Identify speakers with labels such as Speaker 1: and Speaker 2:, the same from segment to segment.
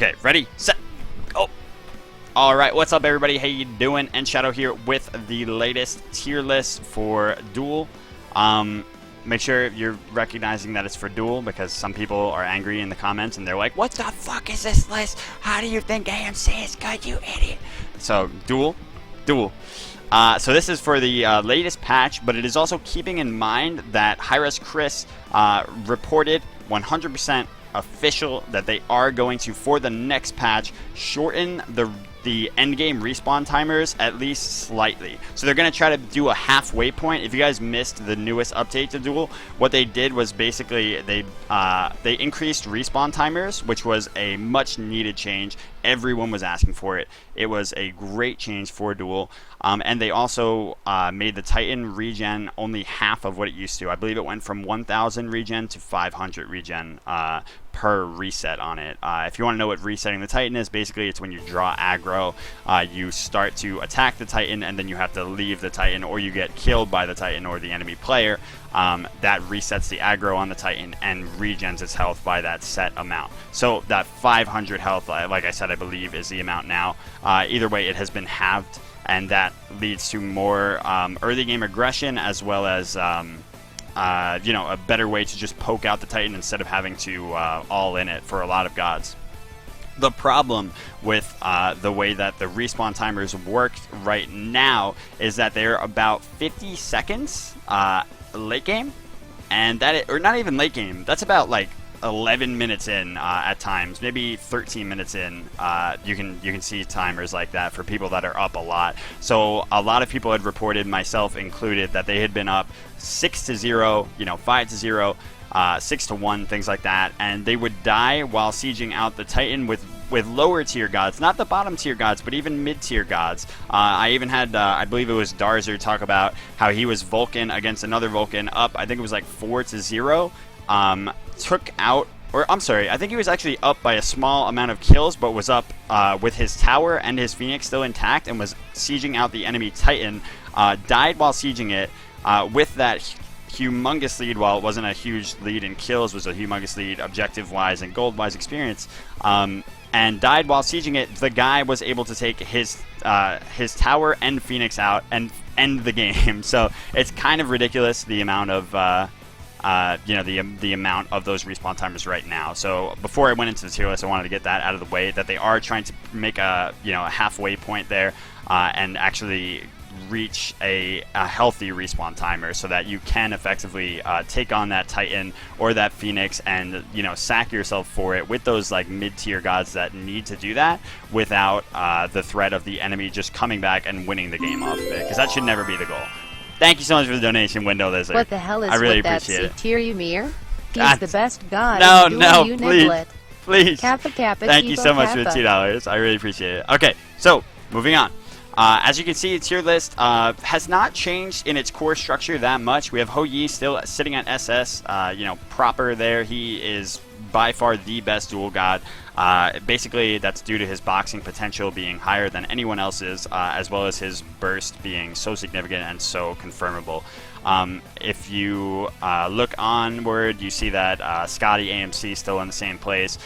Speaker 1: Okay, ready, set, go. Alright, what's up everybody? How you doing? Nshadow here with the latest tier list for Duel. Make sure you're recognizing that it's for Duel, because some people are angry in the comments and they're like, what the fuck is this list? How do you think AMC is good, you idiot? So, Duel. So this is for the latest patch, but it is also keeping in mind that Hi-Res Chris reported 100% official that they are going to, for the next patch, shorten the endgame respawn timers at least slightly. So they're going to try to do a halfway point. If you guys missed the newest update to Duel, what they did was basically they increased respawn timers, which was a much needed change. Everyone was asking for it. It was a great change for Duel. And they also made the Titan regen only half of what it used to. I believe it went from 1,000 regen to 500 regen per reset on it. If you want to know what resetting the Titan is, basically it's when you draw aggro, you start to attack the Titan and then you have to leave the Titan, or you get killed by the Titan or the enemy player. That resets the aggro on the Titan and regens its health by that set amount. So that 500 health, like I said, I believe is the amount now. Either way, it has been halved, and that leads to more early game aggression, as well as you know, a better way to just poke out the Titan instead of having to all in it for a lot of gods. The problem with the way that the respawn timers work right now is that they're about 50 seconds late game, and or not even late game. That's about like 11 minutes in at times, maybe 13 minutes in. You can see timers like that for people that are up a lot. So a lot of people had reported, myself included, that they had been up 6-0, you know, 5-0, 6-1, things like that, and they would die while sieging out the Titan with lower tier gods, not the bottom tier gods, but even mid tier gods. I even had, I believe it was Darzer, talk about how he was Vulcan against another Vulcan up, I think it was like 4-0, took out, or I'm sorry, I think he was actually up by a small amount of kills, but was up with his tower and his Phoenix still intact, and was sieging out the enemy Titan, died while sieging it, with that humongous lead. While it wasn't a huge lead in kills, was a humongous lead objective-wise and gold-wise experience, and died while sieging it. The guy was able to take his tower and Phoenix out and end the game. So it's kind of ridiculous, the amount of you know, the amount of those respawn timers right now. So before I went into the tier list, I wanted to get that out of the way, that they are trying to make a, you know, a halfway point there, and actually reach a healthy respawn timer, so that you can effectively take on that Titan or that Phoenix and, you know, sack yourself for it with those like mid-tier gods that need to do that, without the threat of the enemy just coming back and winning the game off of it, because that should never be the goal. Thank you so much for the donation, Window Lizard.
Speaker 2: What the hell is
Speaker 1: I really
Speaker 2: with that
Speaker 1: appreciate it.
Speaker 2: tier Ymir? He's the best god.
Speaker 1: No,
Speaker 2: you
Speaker 1: please.
Speaker 2: Niblet.
Speaker 1: Please.
Speaker 2: Kappa, kappa,
Speaker 1: Thank you so much
Speaker 2: kappa.
Speaker 1: for the $2. I really appreciate it. Okay, so moving on. As you can see, the tier list has not changed in its core structure that much. We have Ho Yi still sitting at SS, you know, proper there. He is by far the best dual god. Basically, that's due to his boxing potential being higher than anyone else's, as well as his burst being so significant and so confirmable. If you look onward, you see that Scotty, AMC still in the same place.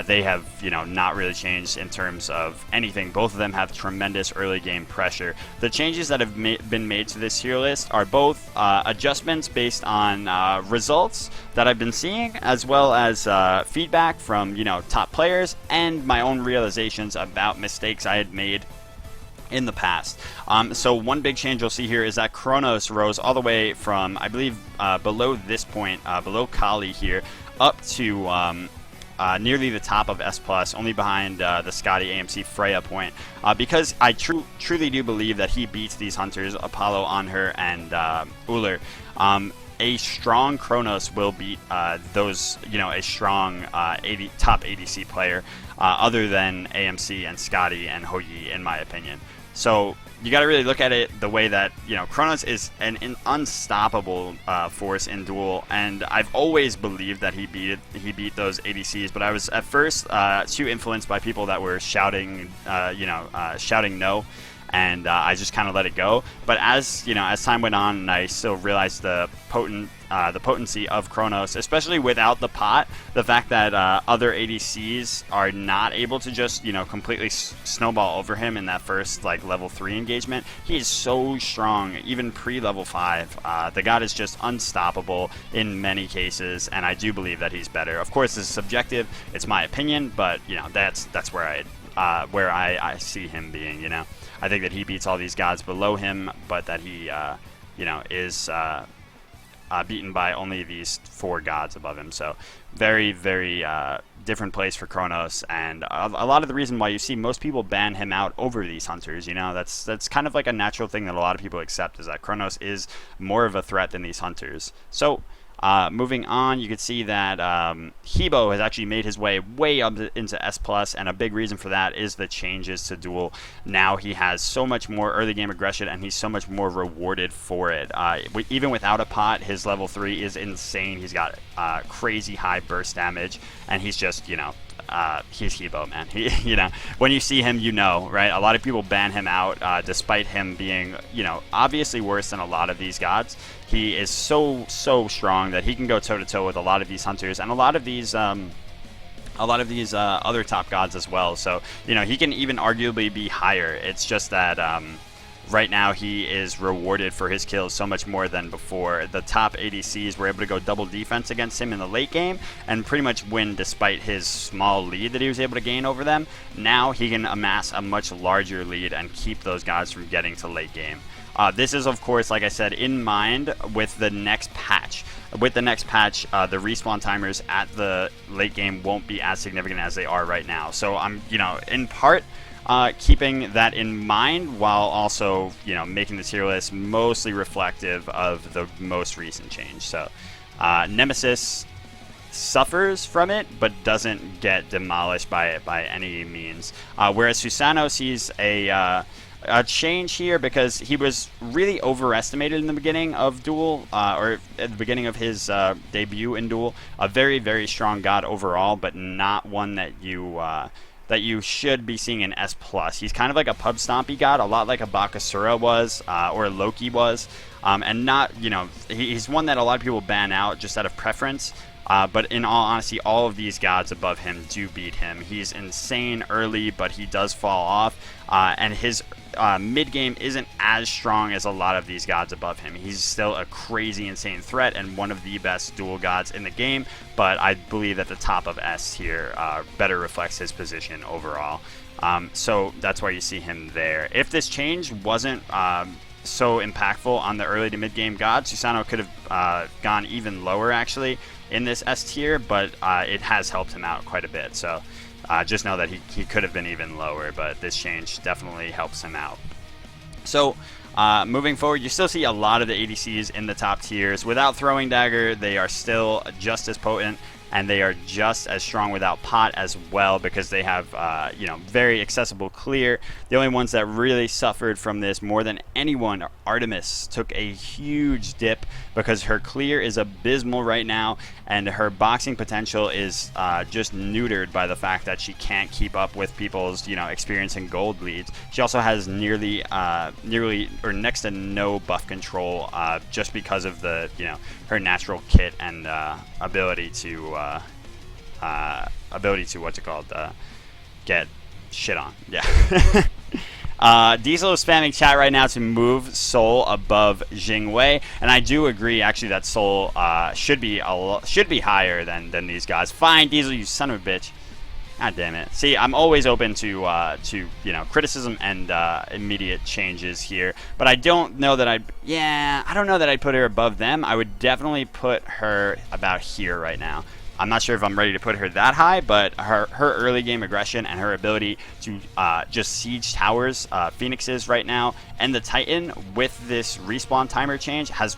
Speaker 1: They have, you know, not really changed in terms of anything. Both of them have tremendous early game pressure. The changes that have been made to this tier list are both adjustments based on results that I've been seeing, as well as feedback from, you know, top players, and my own realizations about mistakes I had made in the past. So one big change you'll see here is that Kronos rose all the way from, I believe, below this point, below Kali here, up to nearly the top of S+, only behind the Scotty AMC Freya point, because I truly do believe that he beats these hunters, Apollo, Anhur, and Uller. A strong Kronos will beat those, you know, a strong top ADC player, other than AMC and Scotty and Ho Yi, in my opinion. So you got to really look at it the way that, you know, Kronos is an unstoppable force in Duel, and I've always believed that he beat those ADCs. But I was at first too influenced by people that were shouting, you know, shouting no. and I just kind of let it go. But as as time went on, and I still realized the potency of Kronos, especially without the pot. The fact that other ADCs are not able to just completely snowball over him in that first like level 3 engagement. He is so strong, even pre-level 5. The god is just unstoppable in many cases, and I do believe that he's better. Of course, this is subjective; it's my opinion, but that's where I see him being. I think that he beats all these gods below him, but that he is beaten by only these 4 gods above him. So very, very different place for Kronos, and a lot of the reason why you see most people ban him out over these hunters. That's kind of like a natural thing that a lot of people accept, is that Kronos is more of a threat than these hunters. So moving on, you can see that Hebo has actually made his way up into S+, and a big reason for that is the changes to Duel. Now he has so much more early game aggression, and he's so much more rewarded for it. Even without a pot, his level 3 is insane. He's got crazy high burst damage, and he's just, he's Hebo, man. When you see him, right? A lot of people ban him out, despite him being, obviously worse than a lot of these gods. He is so strong that he can go toe to toe with a lot of these hunters and a lot of these other top gods as well. So he can even arguably be higher. It's just that right now he is rewarded for his kills so much more than before. The top ADCs were able to go double defense against him in the late game and pretty much win despite his small lead that he was able to gain over them. Now he can amass a much larger lead and keep those guys from getting to late game. This is, of course, like I said, in mind with the next patch. With the next patch, the respawn timers at the late game won't be as significant as they are right now. So I'm, in part, keeping that in mind while also, making the tier list mostly reflective of the most recent change. So Nemesis suffers from it, but doesn't get demolished by it by any means. Whereas Susanoo sees a change here because he was really overestimated in the beginning of Duel, or at the beginning of his debut in Duel. A very, very strong god overall, but not one that you should be seeing in S+. He's kind of like a pub stompy god, a lot like a Bakasura was, or Loki was, and not, he's one that a lot of people ban out just out of preference. But in all honesty, all of these gods above him do beat him. He's insane early, but he does fall off, and his mid-game isn't as strong as a lot of these gods above him. He's still a crazy, insane threat and one of the best duel gods in the game, but I believe that the top of S here better reflects his position overall. So that's why you see him there. If this change wasn't so impactful on the early to mid-game gods, Susanoo could have gone even lower, actually, in this S tier, but it has helped him out quite a bit. So just know that he could have been even lower, but this change definitely helps him out. So moving forward, you still see a lot of the ADCs in the top tiers. Without Throwing Dagger, they are still just as potent, and they are just as strong without pot as well, because they have very accessible clear. The only ones that really suffered from this more than anyone, Artemis, took a huge dip because her clear is abysmal right now, and her boxing potential is just neutered by the fact that she can't keep up with people's experience and gold leads. She also has nearly or next to no buff control just because of the her natural kit and ability to get shit on. Yeah. Diesel is spamming chat right now to move Soul above Jingwei, and I do agree actually that Soul should be higher than these guys. Fine, Diesel, you son of a bitch. God damn it. See, I'm always open to criticism and immediate changes here, but I don't know that I'd put her above them. I would definitely put her about here right now. I'm not sure if I'm ready to put her that high, but her early game aggression and her ability to just siege towers, Phoenixes right now, and the Titan with this respawn timer change has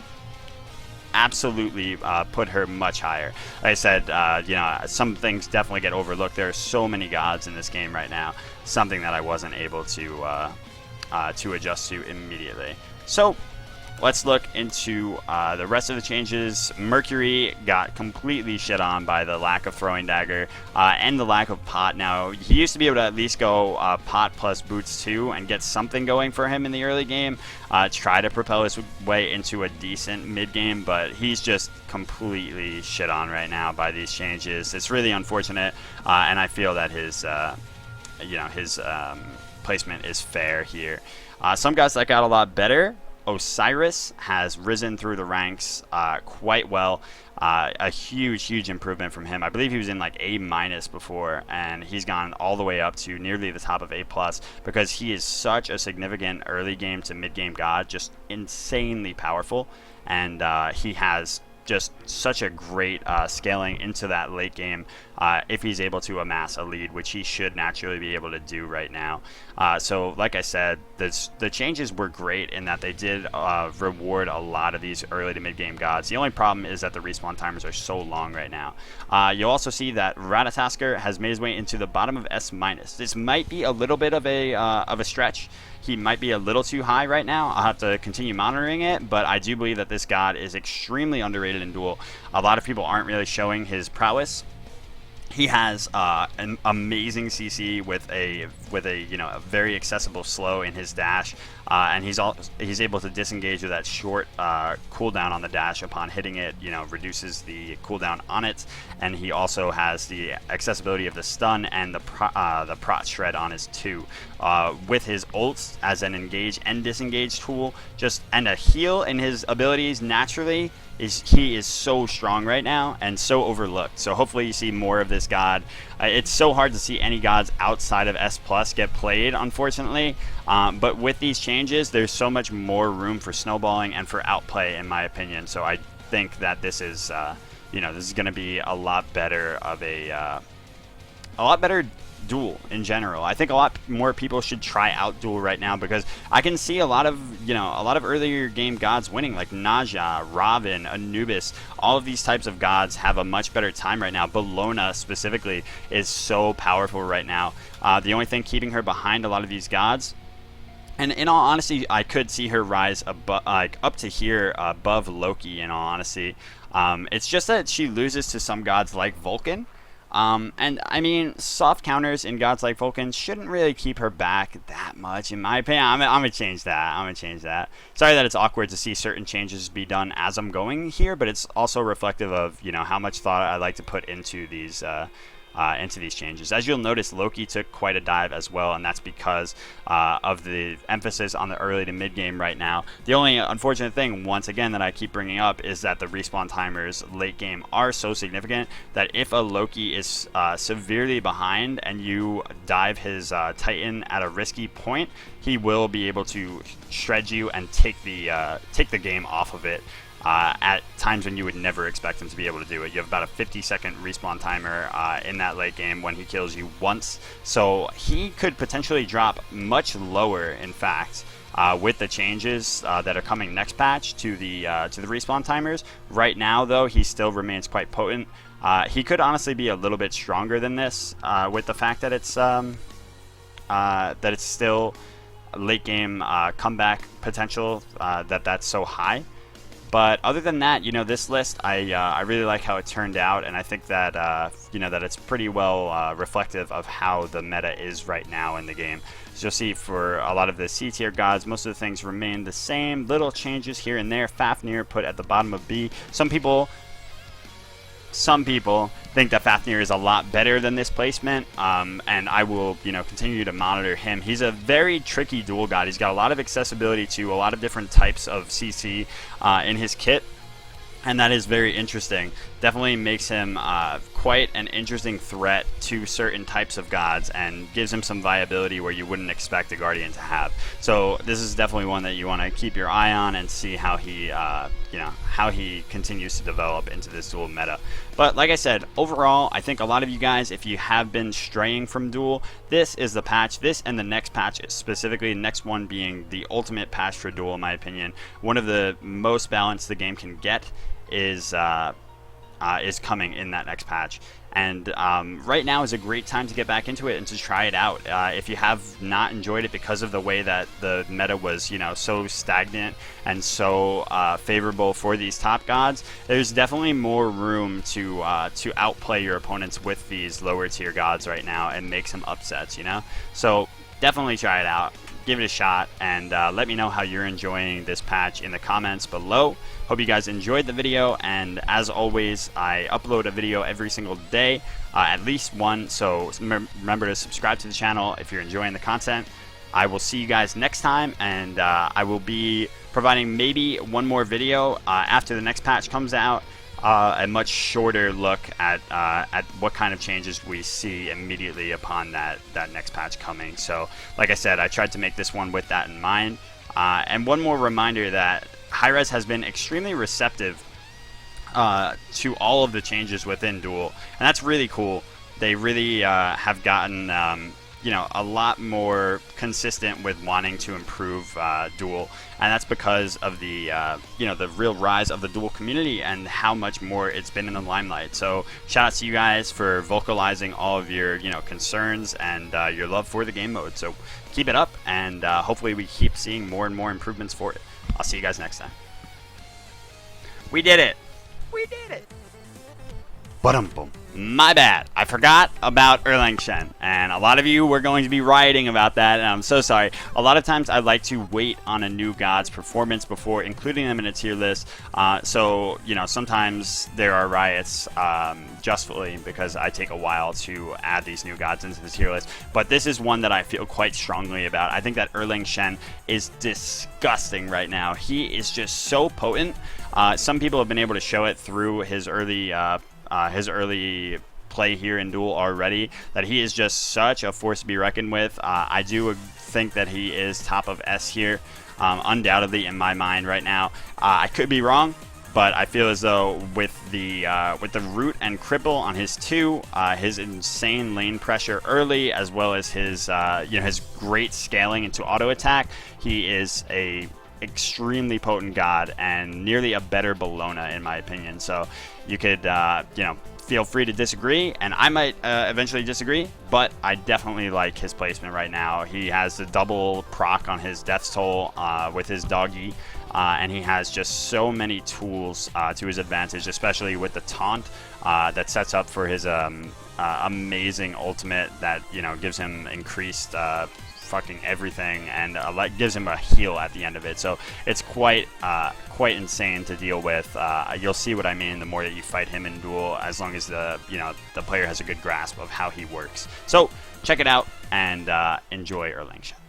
Speaker 1: absolutely put her much higher. Like I said, some things definitely get overlooked. There are so many gods in this game right now, something that I wasn't able to adjust to immediately. So let's look into the rest of the changes. Mercury got completely shit on by the lack of throwing dagger and the lack of pot. Now, he used to be able to at least go pot plus boots 2 and get something going for him in the early game, try to propel his way into a decent mid game, but he's just completely shit on right now by these changes. It's really unfortunate, and I feel that his placement is fair here. Some guys that got a lot better. Osiris has risen through the ranks quite well. A huge improvement from him. I believe he was in like A- before, and he's gone all the way up to nearly the top of A+, because he is such a significant early game to mid game god, just insanely powerful, and he has just such a great scaling into that late game if he's able to amass a lead, which he should naturally be able to do right now. So like I said, the changes were great in that they did reward a lot of these early to mid game gods. The only problem is that the respawn timers are so long right now. You'll also see that Ratatasker has made his way into the bottom of S-. This might be a little bit of a stretch. He might be a little too high right now. I'll have to continue monitoring it, but I do believe that this god is extremely underrated in Duel. A lot of people aren't really showing his prowess. He has an amazing CC with a a very accessible slow in his dash, and he's able to disengage with that short cooldown on the dash upon hitting it. Reduces the cooldown on it, and he also has the accessibility of the stun and the prot shred on his 2. With his ults as an engage and disengage tool, and a heal in his abilities naturally. He is so strong right now and so overlooked. So hopefully you see more of this god. It's so hard to see any gods outside of S+ get played, unfortunately. But with these changes, there's so much more room for snowballing and for outplay, in my opinion. So I think that this is, this is going to be a lot better of a lot better Duel in general. I think a lot more people should try out Duel right now, because I can see a lot of earlier game gods winning, like Naja, Raven, Anubis. All of these types of gods have a much better time right now. Bologna specifically is so powerful right now. The only thing keeping her behind a lot of these gods, and in all honesty, I could see her rise up to here above Loki, in all honesty. It's just that she loses to some gods like Vulcan. And I mean, soft counters in gods like Vulcan shouldn't really keep her back that much, in my opinion. I'm gonna change that. Sorry that it's awkward to see certain changes be done as I'm going here, but it's also reflective of how much thought I like to put into these changes. As you'll notice, Loki took quite a dive as well, and that's because of the emphasis on the early to mid game right now. The only unfortunate thing, once again, that I keep bringing up is that the respawn timers late game are so significant that if a Loki is severely behind and you dive his Titan at a risky point, he will be able to shred you and take the game off of it. At times when you would never expect him to be able to do it. You have about a 50-second respawn timer in that late game when he kills you once. So he could potentially drop much lower, in fact, with the changes that are coming next patch to the respawn timers. Right now, though, he still remains quite potent. He could honestly be a little bit stronger than this with the fact that it's still late game comeback potential that's so high. But other than that, this list, I really like how it turned out, and I think that that it's pretty well reflective of how the meta is right now in the game. So you'll see for a lot of the C tier gods, most of the things remain the same. Little changes here and there. Fafnir put at the bottom of B. Some people think that Fafnir is a lot better than this placement, and I will, continue to monitor him. He's a very tricky duel god. He's got a lot of accessibility to a lot of different types of CC in his kit, and that is very interesting. Definitely makes him quite an interesting threat to certain types of gods, and gives him some viability where you wouldn't expect a Guardian to have. So this is definitely one that you want to keep your eye on and see how he, how he continues to develop into this Duel meta. But like I said, overall, I think a lot of you guys, if you have been straying from Duel, this is the patch. This and the next patch, specifically the next one being the ultimate patch for Duel, in my opinion. One of the most balanced the game can get is coming in that next patch. And right now is a great time to get back into it and to try it out. If you have not enjoyed it because of the way that the meta was, you know, so stagnant and so favorable for these top gods, there's definitely more room to outplay your opponents with these lower tier gods right now and make some upsets, you know? So definitely try it out. Give it a shot, and let me know how you're enjoying this patch in the comments below. Hope you guys enjoyed the video, and as always, I upload a video every single day, at least one, so remember to subscribe to the channel if you're enjoying the content. I will see you guys next time, and I will be providing maybe one more video after the next patch comes out. A much shorter look at what kind of changes we see immediately upon that next patch coming. So, like I said, I tried to make this one with that in mind. And one more reminder that Hi-Rez has been extremely receptive to all of the changes within Duel, and that's really cool. They really have gotten you know, a lot more consistent with wanting to improve Duel, and that's because of the you know, the real rise of the Duel community and how much more it's been in the limelight. So shout out to you guys for vocalizing all of your, you know, concerns and your love for the game mode. So keep it up, and hopefully we keep seeing more and more improvements for it. I'll see you guys next time. We did it. We did it. Ba-dum-bum. My bad. I forgot about Erlang Shen, and a lot of you were going to be rioting about that, and I'm so sorry. A lot of times I like to wait on a new god's performance before including them in a tier list, so, you know, sometimes there are riots justly because I take a while to add these new gods into the tier list, but this is one that I feel quite strongly about. I think that Erlang Shen is disgusting right now. He is just so potent. Some people have been able to show it through his early play here in Duel already, that he is just such a force to be reckoned with. I do think that he is top of S here, undoubtedly in my mind right now. I could be wrong, but I feel as though with the root and cripple on his 2, his insane lane pressure early, as well as his you know, his great scaling into auto attack, he is a extremely potent god and nearly a better Bologna in my opinion. So you could you know, feel free to disagree, and I might eventually disagree, but I definitely like his placement right now. He has the double proc on his Death's Toll with his doggy, and he has just so many tools to his advantage, especially with the taunt that sets up for his amazing ultimate that, you know, gives him increased fucking everything, and gives him a heal at the end of it. So it's quite insane to deal with. You'll see what I mean the more that you fight him in Duel, as long as the player has a good grasp of how he works. So check it out and enjoy Erlang Shen.